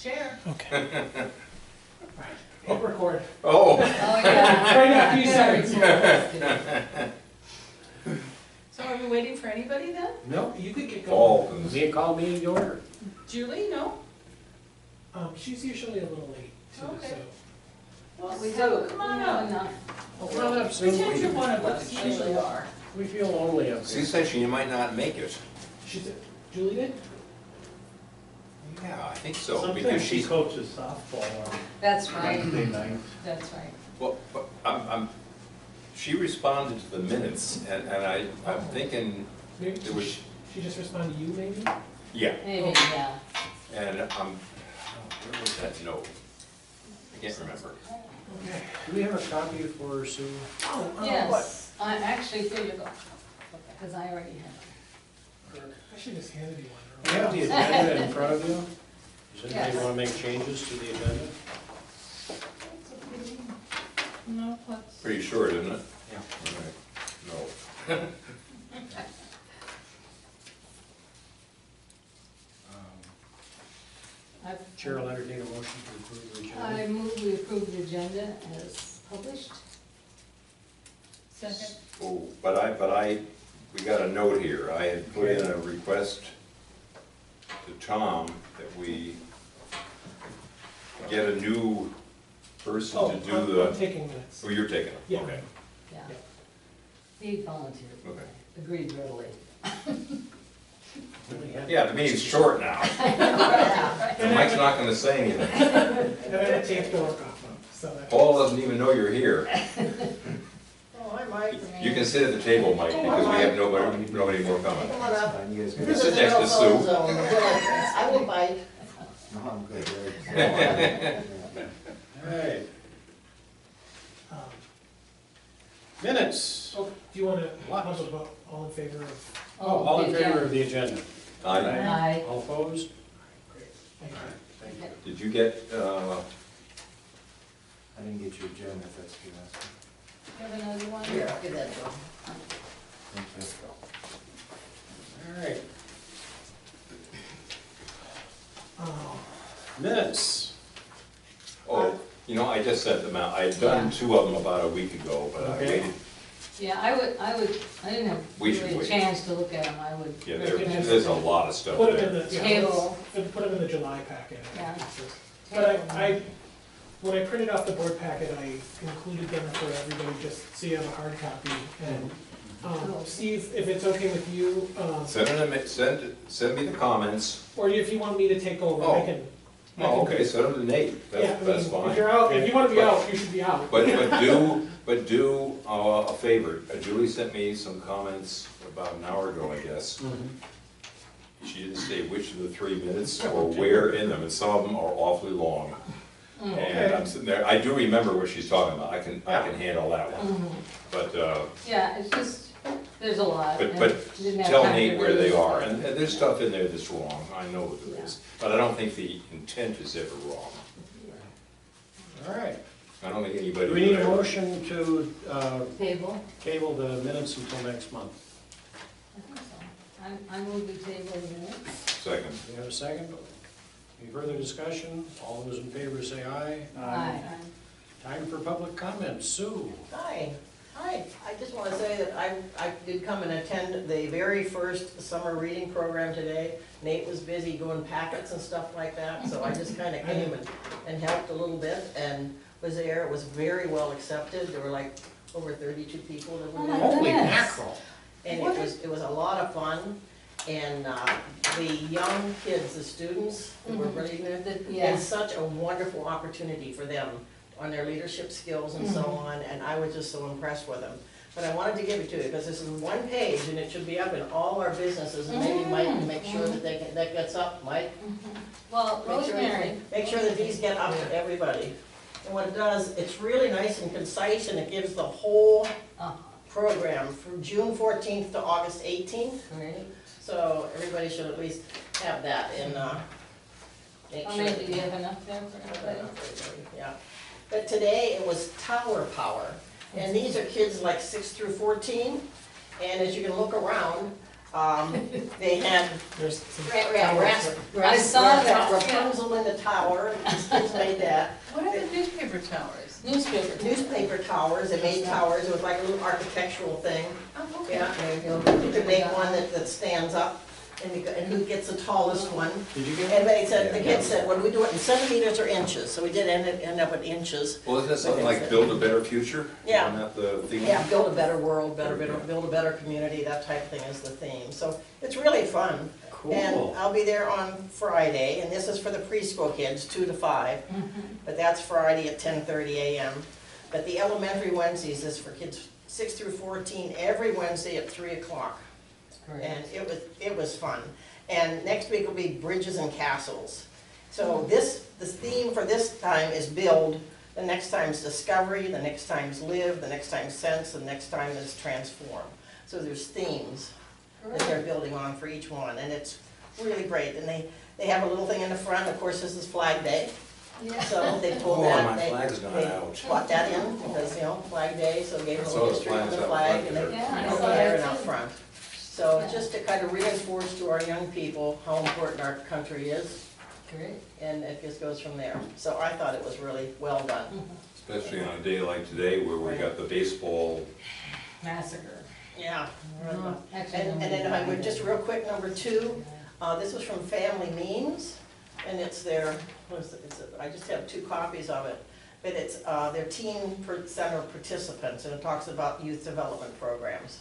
Share. Okay. All right. Hit record. Oh. Oh, yeah. Right now, few seconds. So are we waiting for anybody then? No, you could get going. Paul. They call me to order. Julie, no? She's usually a little late too, Okay. so. Well, We Sue, have, come on up. Oh, come on up, Sue. Pretend you're one of us, you usually are. We feel lonely up Sue here. said she might not make it. She said, Julie did? Yeah, I think so, because Sometimes she she's, coaches softball on That's right, Wednesday nights. that's right. well, but she responded to the minutes, and I'm thinking, Maybe it was, she just responded to you, maybe? yeah, Maybe, yeah. and where was that note? I can't remember. Okay. Do we have a copy for Sue? Oh, what? Yes, I actually, here you go, because I already have it. I should just handed you You one. have the agenda in front of you? Does anybody Yes. want to make changes to the agenda? No, let's. Pretty short, isn't it? Yeah. All right. No. Chair will entertain a motion to approve the agenda. I move we approve the agenda as published. Second. Oh, we got a note here. I had put in a request to Tom that we get a new person Oh, to do I'm the, taking minutes. oh, you're taking it? Yeah. Okay, Yeah. Yeah. He volunteered. okay. Agreed readily. Only had- Yeah, the meeting's short now. Yeah. And Mike's not gonna say anything. And I have a tape to work off of, so that. Paul doesn't even know you're here. Oh, hi, Mike. You can sit at the table, Mike, because we have nobody more coming. Come on up. You can sit next to Sue. I will bite. No, I'm good. All right, Um, minutes. Oh, do you want to, What? all in favor of? Oh, all in okay, favor of the agenda? Aye. All opposed? Great, thank you. Thank you. Did you get, I didn't get your agenda, if that's what you're asking. Have another one? Here, give that to him. Thank you. All right, Oh, minutes. oh, I just sent them out. I had done two of them about a week ago, but I Okay. waited. Yeah, I didn't have We should really a wait. chance to look at them, I would. Yeah, there's a lot of stuff put them in there. the, yeah, Table. put them in the July packet. Yeah. But when I printed off the board packet, I included them for everybody, just so you have a hard copy. And, Steve, if it's okay with you, Send me the comments. or if you want me to take over, I Oh. can. Oh, okay, send them to Nate. Yeah, That's I mean, fine. if you're out, if you wanna be out, you should be out. But do a favor. Julie sent me some comments about an hour ago, I guess. She didn't say which of the 3 minutes or where in them, and some of them are awfully long. And I'm sitting there, I do remember what she's talking about. I can handle that one. But, Yeah, it's just, there's a lot. but and didn't have tell time to Nate where really they look are. at it. And there's stuff in there that's wrong. I know there is. But I don't think the intent is ever wrong. All right, I don't think anybody. do we need would a ever- motion to Table? table the minutes until next month? I think so. I move we table the minutes. Second. Do we have a second? Any further discussion? All those in favor say aye. Aye. Time for public comments. Sue? Hi. Hi. I just want to say that I did come and attend the very first summer reading program today. Nate was busy doing packets and stuff like that, so I just kind of came and helped a little bit and was there. It was very well accepted. There were like over 32 people that were Oh, there. my Holy goodness. mackerel. And it was a lot of fun. And the young kids, the students that were reading there, Yeah. it's such a wonderful opportunity for them on their leadership skills and so on, and I was just so impressed with them. But I wanted to give it to you, because this is one page, and it should be up in all our businesses, and maybe Mike can make sure that that gets up, Mike? Well, Make sure- Rosemary, Make sure that these get up to everybody. And what it does, it's really nice and concise, and it gives the whole program from June 14th to August 18th. great. So everybody should at least have that and make How sure. many, do you have enough there for everybody? Yeah. But today it was Tower Power. And these are kids like 6 through 14. And as you can look around, they had There's some. I saw that, yeah. Rapunzel in the tower, these kids made that. What are the newspaper towers? Newspaper towers, they made towers, it was like a little architectural thing. Oh, okay. Yeah, and, you know, you could make one that stands up, and who gets the tallest one. Did you get? And they said, the kids said, well, do we do it in centimeters or inches? So we did end up with inches. Well, isn't that something like Build a Better Future? Yeah. Isn't that the theme? Yeah, build a better world, build a better community, that type of thing is the theme. So it's really fun. And Cool. I'll be there on Friday, and this is for the preschool kids, 2 to 5. But that's Friday at 10:30 a.m. But the elementary Wednesdays is for kids 6 through 14, every Wednesday at 3 o'clock. And it was fun. And next week will be Bridges and Castles. So the theme for this time is build, the next time is discovery, the next time is live, the next time is sense, the next time is transform. So there's themes that they're building on for each one, and it's really great. And they have a little thing in the front, of course, this is Flag Day. Yeah. So they pulled Oh, that, my they flag's gone out. brought that in, because, you know, Flag Day, so gave them a I little saw the history of flags the out flag, front and there. they Yeah, I put saw the that iron out too. front. So Yeah. just to kind of reinforce to our young people how important our country is, Great. and it just goes from there. So I thought it was really well done. Especially on a day like today where we got the baseball. Massacre. Yeah. No, actually, And then I would, just real quick, number 2, this was from Family Memes, and it's their, I just have 2 copies of it, but it's their teen center participants, and it talks about youth development programs.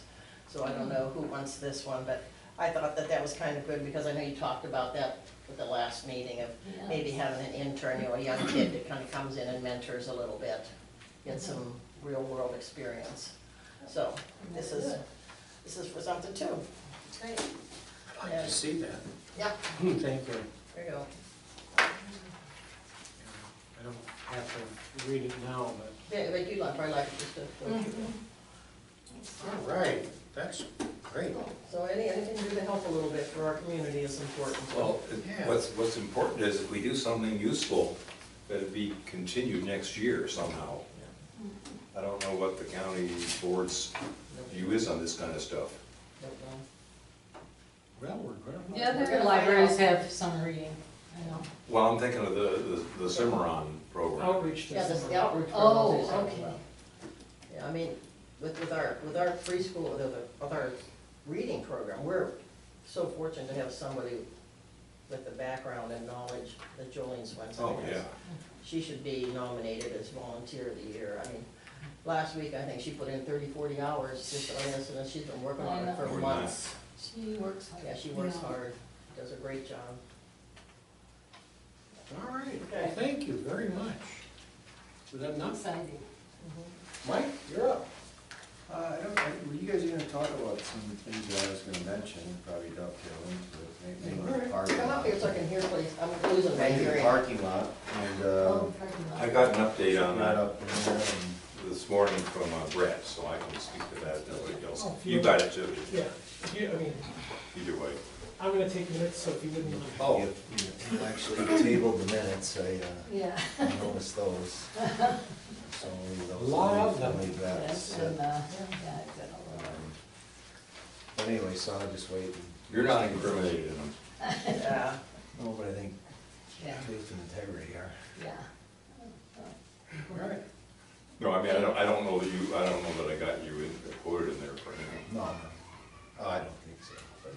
So I don't know who wants this one, but I thought that was kind of good, because I know you talked about that at the last meeting, of Yeah. maybe having an intern, you know, a young kid that kind of comes in and mentors a little bit, get some real world experience. So this is for something too. Great. I'd like to see that. Yeah, Thank you. there you go. I don't have to read it now, but. Yeah, but you probably like it just to. All right, that's great. So anything to do to help a little bit for our community is important. Well, Yeah. what's important is if we do something useful, that it be continued next year somehow. I don't know what the county board's view is on this kind of stuff. Don't know. Well, we're gonna. Yeah, We're the gonna libraries find out. have some reading, I know. Well, I'm thinking of the Cimarron program. Outreach to Yeah, this some- the outreach Oh, programs you're talking okay. about. Yeah, I mean, with our preschool, with our reading program, we're so fortunate to have somebody with the background and knowledge that Jolene Swenson Oh, has. yeah. She should be nominated as volunteer of the year. I mean, last week, I think she put in 30, 40 hours just on this, and she's been working on it for I know. months. She works hard. Yeah, she works Yeah. hard, does a great job. All right, Okay. well, thank you very much. Was that enough? Exciting. Mike, you're up. Were you guys gonna talk about some things that I was gonna mention, probably dovetail into it, maybe All the right, parking come up lot. here so I can hear, please. I'm losing my Maybe the hearing. parking lot, and, Oh, parking lot. I got an update on right that up in there, and this morning from Brett, so I can speak to that, nobody else. Oh, You got it too, Yeah, I mean, either way. I'm gonna take minutes, so if you wouldn't mind. Oh. you actually tabled the minutes, Yeah. I noticed those. So those. Lot of them. leave that Yes, sit. and, yeah, it's got a little. But anyway, so I'll just wait. You're not incriminated in them. Yeah. No, but I think Yeah, truth and integrity are. yeah. All right. No, I mean, I don't know that I got you quoted in there for anything. No, no. Oh, I don't think so. But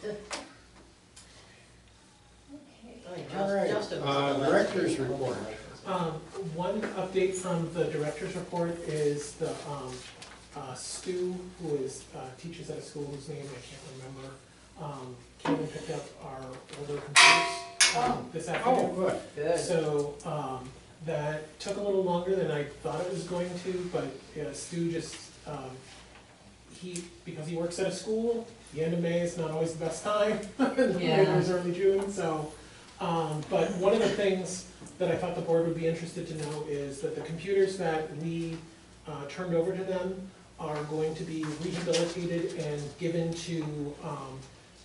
I think All right, Justin was at the last director's meeting. report. One update from the director's report is the, Stu, who is, teaches at a school whose name I can't remember, came and picked up our older computers, this Oh, afternoon. good. Good. So, that took a little longer than I thought it was going to, but Stu just, because he works at a school, the end of May is not always the best time, Yeah. later is early June, so. But one of the things that I thought the board would be interested to know is that the computers that we turned over to them are going to be rehabilitated and given to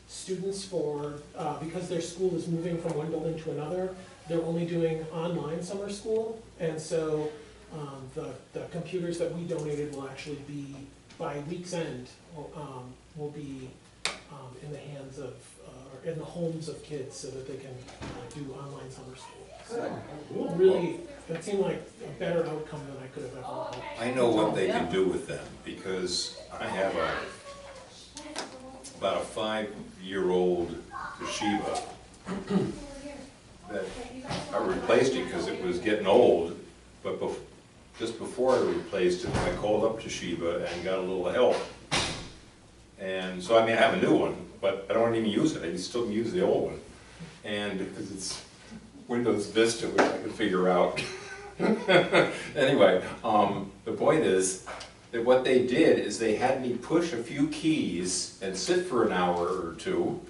students for, because their school is moving from one building to another, they're only doing online summer school, and so the computers that we donated will actually be, by week's end, will be in the hands of, or in the homes of kids so that they can do online summer school. Really, it seemed like a better outcome than I could have ever hoped. I know what they can do with them, because I have about a 5-year-old Toshiba that I replaced it because it was getting old, but just before I replaced it, I called up Toshiba and got a little help. And so, I mean, I have a new one, but I don't even use it, I still use the old one. And because it's Windows Vista, which I could figure out. Anyway, the point is that what they did is they had me push a few keys and sit for an hour or two.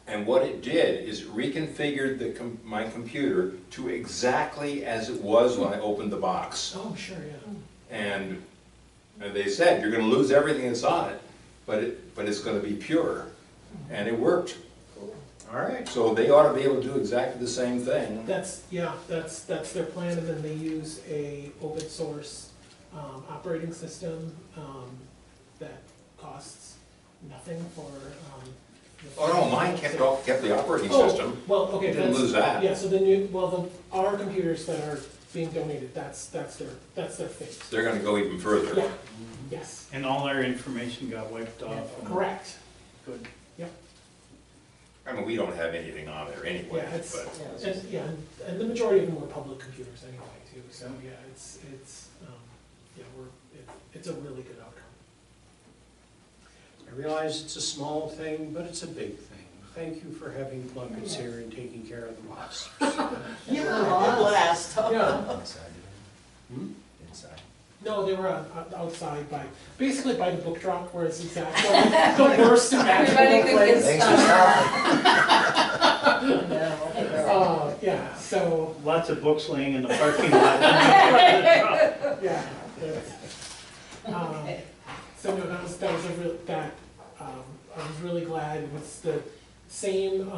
And what it did is it reconfigured my computer to exactly as it was when I opened the box. Oh, sure, yeah. And they said, you're gonna lose everything that's on it, but it's gonna be pure. And it worked. All right. So they ought to be able to do exactly the same thing. That's their plan, and then they use a open source operating system that costs nothing for. Oh no, mine kept the operating Oh, system. well, okay, Didn't that's- lose that. Yeah, so our computers that are being donated, that's their fix. They're gonna go even further. Yeah, yes, And all our information got wiped off. and- correct. Good. I mean, we don't have anything on there anyway, Yeah, it's, but and the majority of them are public computers anyway too, so yeah, it's a really good outcome. I realize it's a small thing, but it's a big thing. Thank you for having Plunkets here and taking care of the wasps. Yeah, at last. Yeah, Inside, Hmm? inside. no, they were outside basically by the book drop where it's exactly the worst imaginable Everybody could get place. Thanks for stopping. Yeah, so, Lots of books laying in the parking lot. yeah. So no, that was a real, I was really glad. It was the same,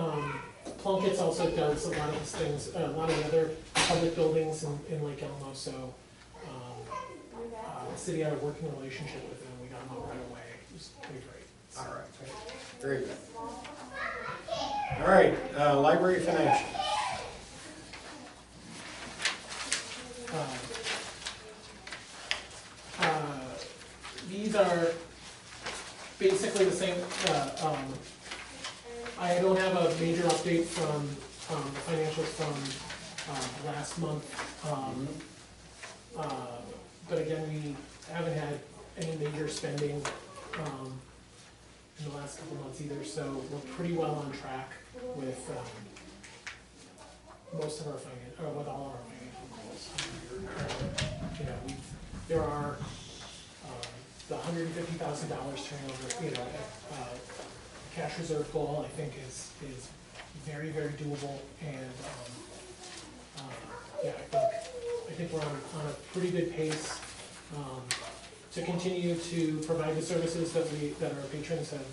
Plunkett's also does a lot of these things, a lot of other public buildings in Lake Elmo, so, the city had a working relationship with them, we got them out right away, it was pretty great. So, All right. Very good. All right, library financial. These are basically the same, I don't have a major update from, the financials from, last month. But again, we haven't had any major spending, in the last couple months either, so we're pretty well on track with, most of our with all of our financial goals. You know, there are, the $150,000 turnover, cash reserve goal, I think is very, very doable, and, yeah, I think we're on a pretty good pace, to continue to provide the services that our patrons have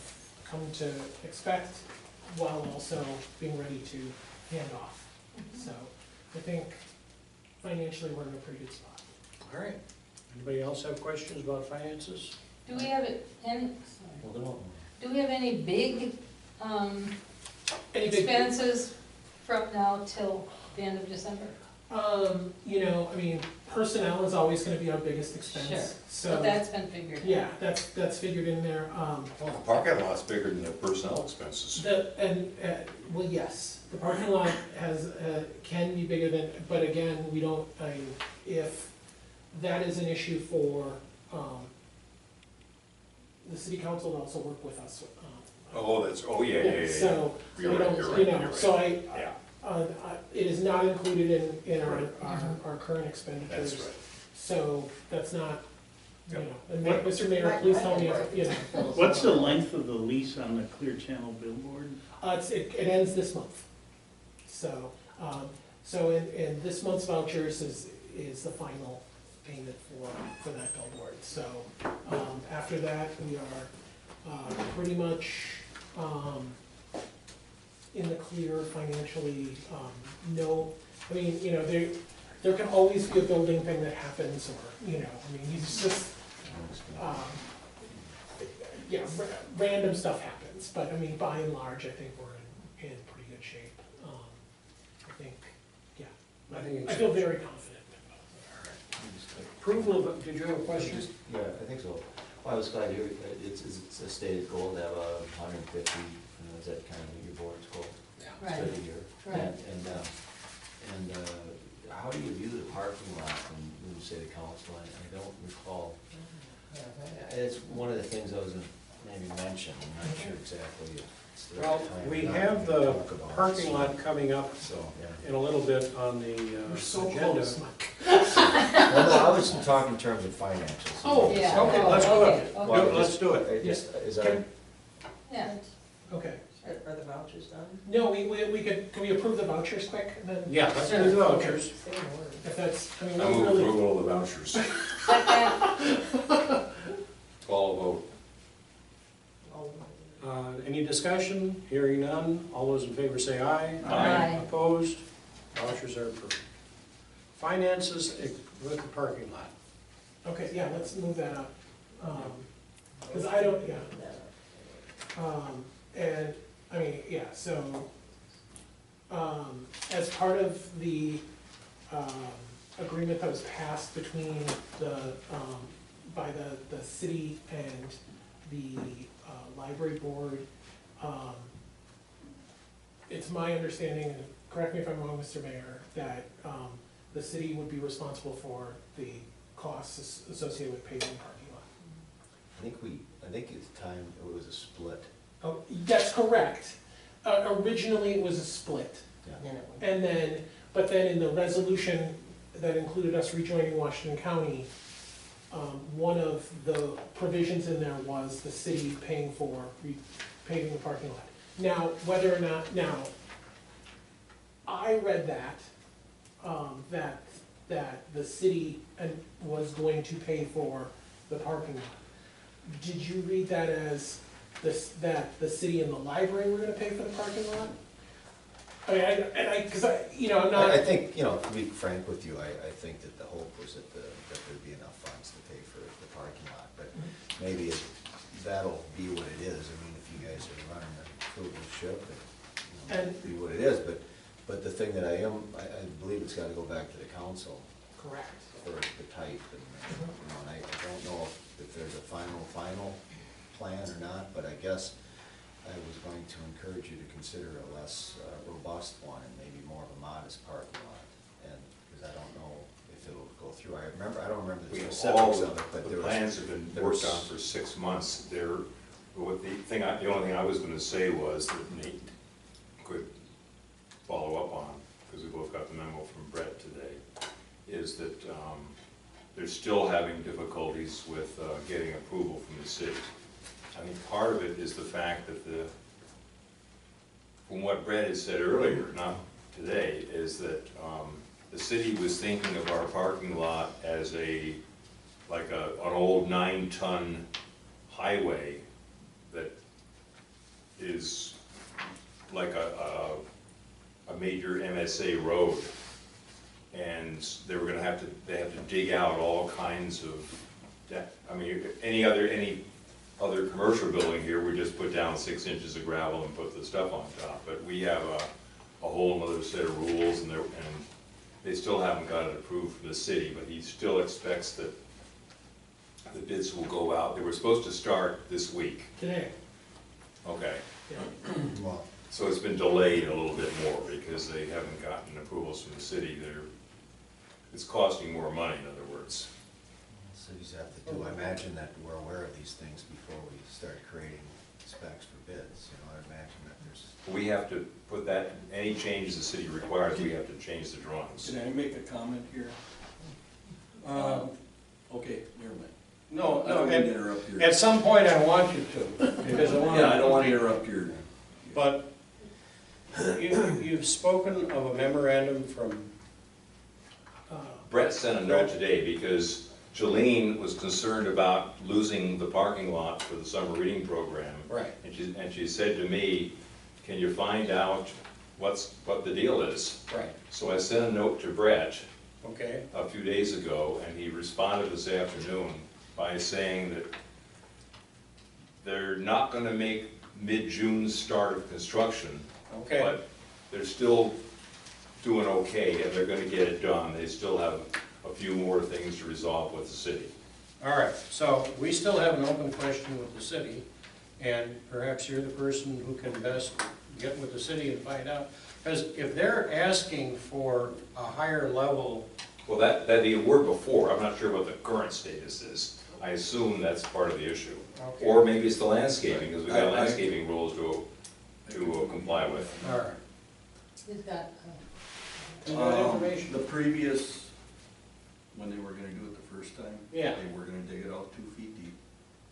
come to expect, while also being ready to hand off. So, I think financially, we're in a pretty good spot. All right. Anybody else have questions about finances? Do we have any big, Any big- expenses from now till the end of December? I mean, personnel is always gonna be our biggest expense, Sure. so. But that's been figured. Yeah, that's figured in there, well, the parking lot's bigger than the personnel expenses. well, yes, the parking lot can be bigger than, but again, we don't, if that is an issue for, the city council to also work with us, Yeah. So, You're we right, don't, you're right, you know, you're right. so Yeah, it is not included in Right. our current expenditures. that's right. So that's not, you Yep. know, and Mr. Mayor, please tell me, if. What's the length of the lease on the Clear Channel billboard? It ends this month. So, in this month's vouchers is the final payment for that billboard. So, after that, we are, pretty much, in the clear financially. I mean, there can always be a building thing that happens, or, it's just, random stuff happens, but I mean, by and large, I think we're in pretty good shape. I think think I it's feel very confident. approval of, did you have a question? Yeah, I think so. Well, I was glad to hear, it's a stated goal to have 150, is that kind of your board's goal? Right. For the year. Right. And how do you view the parking lot when you say the council? I don't recall. It's one of the things I was gonna maybe mention, I'm not sure exactly if it's the right Well, time. we or not have to the talk about it, parking so- lot coming up So, yeah. in a little bit on the You're so agenda. close, Mike. Well, no, I was talking in terms of finances. Oh, Yeah. Okay, let's do Okay, it. okay. Well, Let's do it. I just, is our, Can- Yeah, Okay. Are the vouchers done? No, we can we approve the vouchers quick, and then? Yeah, let's do the vouchers. Same order. If that's, I mean, I we move really, approval of the vouchers. second, Call a vote. Any discussion? Hearing none. All those in favor say aye. Aye. Opposed? Vouchers are approved. Finances with the parking lot. okay, yeah, let's move that up. Because I don't, yeah. And, I mean, yeah, so, as part of the, agreement that was passed between the, by the city and the, library board, it's my understanding, and correct me if I'm wrong, Mr. Mayor, that, the city would be responsible for the costs associated with paving the parking lot. I think at the time it was a split. Oh, that's correct. Originally, it was a split. Yeah. And then, but then in the resolution that included us rejoining Washington County, one of the provisions in there was the city paying for paving the parking lot. Now, whether or not, I read that, that the city was going to pay for the parking lot. Did you read that as that the city and the library were gonna pay for the parking lot? I mean, because I'm not. I think, to be frank with you, I think that the hope was that there'd be enough funds to pay for the parking lot, but maybe that'll be what it is. I mean, if you guys are running a frugal ship, it'll be what it is, but the thing that I believe it's gotta go back to the council Correct. for the type, and I don't know if there's a final plan or not, but I guess I was going to encourage you to consider a less robust one and maybe more of a modest parking lot, and, because I don't know if it'll go through. I don't remember the specifics of it, but The there was. plans have been worked on for 6 months. The only thing I was gonna say was that Nate could follow up on, because we both got the memo from Brett today, is that they're still having difficulties with getting approval from the city. I think part of it is the fact that from what Brett had said earlier, not today, is that the city was thinking of our parking lot as like an old 9-ton highway that is like a major MSA road. And they have to dig out all kinds of, I mean, any other commercial building here, we just put down 6 inches of gravel and put the stuff on top. But we have a whole other set of rules, and they still haven't got it approved from the city, but he still expects that the bids will go out. They were supposed to start this week. Today. Okay. Yeah. Well, So it's been delayed a little bit more because they haven't gotten approvals from the city. It's costing more money, in other words. cities have to do, I imagine that we're aware of these things before we start creating specs for bids, I imagine that there's. We have to put that, any changes the city requires, we have to change the drawings. Can I make a comment here? Okay, never mind. No, I don't mean to interrupt your. at some point I want you to, because I want to. Yeah, I don't want to interrupt your. But you've spoken of a memorandum from, Brett sent a note today because Jolene was concerned about losing the parking lot for the summer reading program. right, And she said to me, can you find out what the deal is? right, So I sent a note to Brett okay, a few days ago, and he responded this afternoon by saying that they're not gonna make mid-June start of construction, okay, but they're still doing okay, and they're gonna get it done. They still have a few more things to resolve with the city. All right, so we still have an open question with the city, and perhaps you're the person who can best get with the city and find out. Because if they're asking for a higher level, Well, that they were before, I'm not sure what the current status is. I assume that's part of the issue. okay, Or maybe it's the landscaping, because we've got I- landscaping rules to comply with. all right. He's got, You got information? The previous, when they were gonna do it the first time. Yeah. They were gonna dig it out 2 feet deep,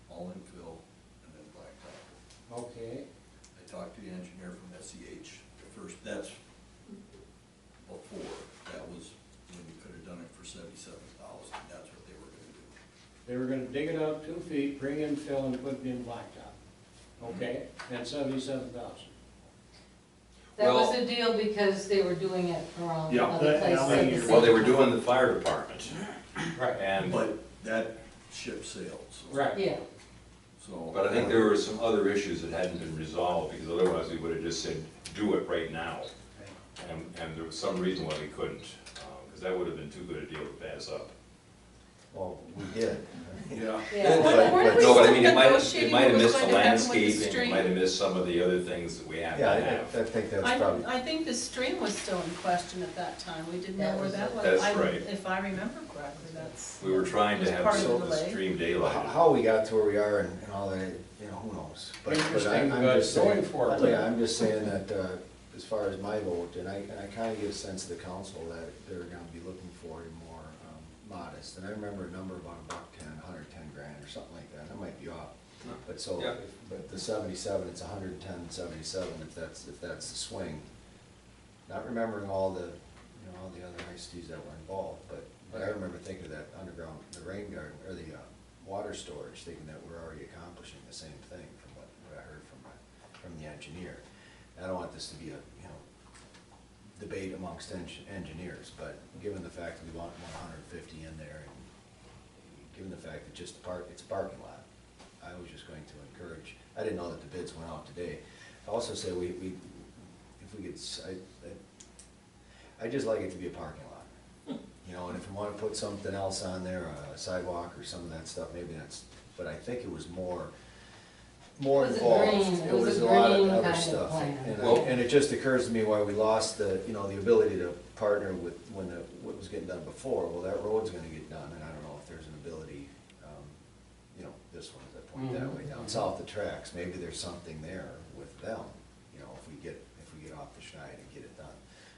all in fill, and then blacktop. Okay, I talked to the engineer from SEH, the first, that's before, that was when you could have done it for 77,000, that's what they were gonna do. they were gonna dig it out 2 feet, bring in fill and put it in blacktop. Okay, and 77,000. that was Well- the deal because they were doing it around Yeah. other places. Well, at the same Well, they were time. doing the fire department, Right. and, But that ship sailed, so. Right. Yeah, So. but I think there were some other issues that hadn't been resolved, because otherwise we would have just said, do it right now. And there was some reason why we couldn't, because that would have been too good a deal to pass up. Well, we did. Yeah. yeah. But- Weren't we No, but I still mean, it might negotiating have what was missed the going to happen with the landscaping, it stream? might have missed some of the other things that we have to Yeah, have. I think that's probably, I think the stream was still in question at that time, we didn't know That where was that it. was. That's I- right. If I remember correctly, that's. We were trying to was have part of the delay. stream how daylighted. how we got to where we are and all that, you know, who knows? But Interesting, I'm but just saying- going forward. Yeah, I'm just saying that, as far as my vote, and I kinda get a sense of the council that they're gonna be looking for a more, modest. And I remember a number about $110,000 or something like that, I might be off. But so, Yeah. but the 77, it's 110,77 if that's the swing. Not remembering all the, you know, all the other niceties that were involved, but I remember thinking of that underground, the rain garden, or the, water storage, thinking that we're already accomplishing the same thing from what I heard from the engineer. I don't want this to be a, you know, debate amongst engineers, but given the fact that we want 150 in there, and given the fact that just it's a parking lot, I was just going to encourage, I didn't know that the bids went out today. I also say if we could, I just like it to be a parking lot. You know, and if we wanna put something else on there, a sidewalk or some of that stuff, maybe that's, but I think it was more It was a involved. green- it was a a lot green of other kind of stuff. plan. And it just occurs to me why we lost the, you know, the ability to partner with, when what was getting done before. Well, that road's gonna get done, and I don't know if there's an ability, you know, this one, as I point that way, down south the tracks, maybe there's something there with them, you know, if we get off the schneid and get it done.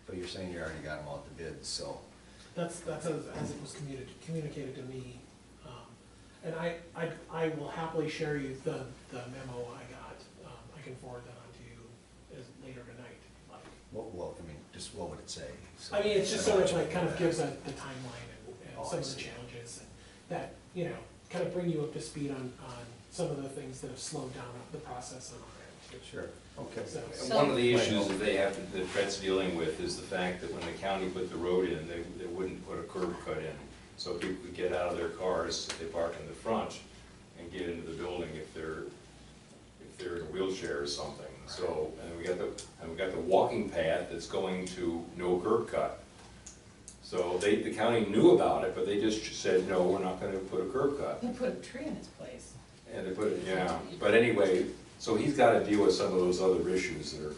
But you're saying you already got them out the bids, so. That's as it was communicated to me. And I will happily share you the memo I got. I can forward that on to you later tonight, if you'd like. Well, I mean, just what would it say? So- I mean, it's just I sort know of what like, you kind of mean. gives the timeline and Oh, some I of the see. challenges and that, you know, kind of bring you up to speed on some of the things that have slowed down the process on our end. Sure, okay. So, And one of the issues that they have, that Fred's dealing with, is the fact that when the county put the road in, they wouldn't put a curb cut in. So people could get out of their cars, if they park in the front, and get into the building if they're in a wheelchair or something. So, and we got the walking path that's going to no curb cut. So the county knew about it, but they just said, no, we're not gonna put a curb cut. They put a tree in its place. And they put it, yeah, but anyway, so he's gotta deal with some of those other issues that are